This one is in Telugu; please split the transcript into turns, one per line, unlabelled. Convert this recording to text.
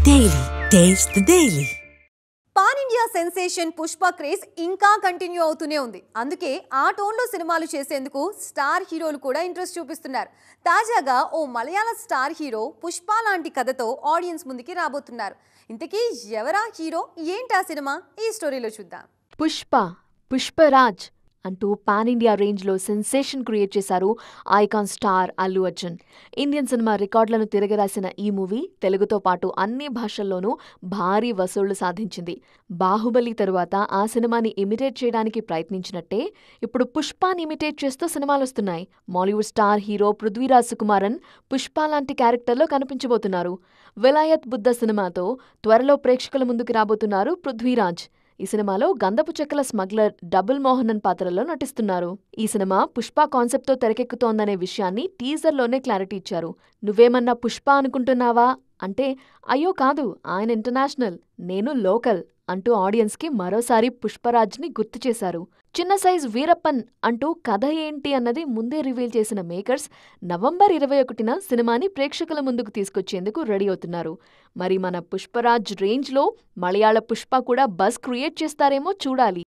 Daily. Taste the Daily.
Pan India sensation Pushpa craze ఇంకా కంటిన్యూ అవుతూనే ఉంది. అందుకే ఆ టోన్లో సినిమాలు చేసేందుకు స్టార్ హీరోలు కూడా ఇంట్రెస్ట్ చూపిస్తున్నారు. తాజాగా ఓ మలయాళ స్టార్ హీరో పుష్ప లాంటి కథతో ఆడియన్స్ ముందుకి రాబోతున్నారు. ఇంతకీ ఎవరా హీరో, ఏంటా సినిమా, ఈ స్టోరీలో చూద్దాం.
పుష్పరాజ్ అంటూ పాన్ ఇండియా రేంజ్లో సెన్సేషన్ క్రియేట్ చేశారు icon star Allu Arjun. Indian cinema రికార్డులను తిరగరాసిన ఈ మూవీ తెలుగుతో పాటు అన్ని భాషల్లోనూ భారీ వసూళ్లు సాధించింది. బాహుబలి తరువాత ఆ సినిమాని ఇమిటేట్ చేయడానికి ప్రయత్నించినట్టే ఇప్పుడు పుష్పాని ఇమిటేట్ చేస్తూ సినిమాలొస్తున్నాయి. మాలీవుడ్ స్టార్ హీరో పృథ్వీరాజ్ సుకుమారన్ పుష్ప లాంటి క్యారెక్టర్లో కనిపించబోతున్నారు. విలాయత్ బుద్ధ సినిమాతో త్వరలో ప్రేక్షకుల ముందుకు రాబోతున్నారు పృథ్వీరాజ్. ఈ సినిమాలో గంధపు చెక్కల స్మగ్లర్ డబుల్ మోహనన్ పాత్రలో నటిస్తున్నారు. ఈ సినిమా పుష్ప కాన్సెప్ట్తో తెరకెక్కుతోందనే విషయాన్ని టీజర్లోనే క్లారిటీ ఇచ్చారు. నువ్వేమన్నా పుష్ప అనుకుంటున్నావా అంటే, అయ్యో కాదు, ఆయన ఇంటర్నేషనల్, నేను లోకల్ అంటూ ఆడియన్స్కి మరోసారి పుష్పరాజ్ని గుర్తు చేశారు. చిన్న సైజ్ వీరప్పన్ అంటూ కథ ఏంటి అన్నది ముందే రివీల్ చేసిన మేకర్స్ నవంబర్ 21న సినిమాని ప్రేక్షకుల ముందుకు తీసుకొచ్చేందుకు రెడీ అవుతున్నారు. మరి మన పుష్పరాజ్ రేంజ్లో మలయాళ పుష్ప కూడా బజ్ క్రియేట్ చేస్తారేమో చూడాలి.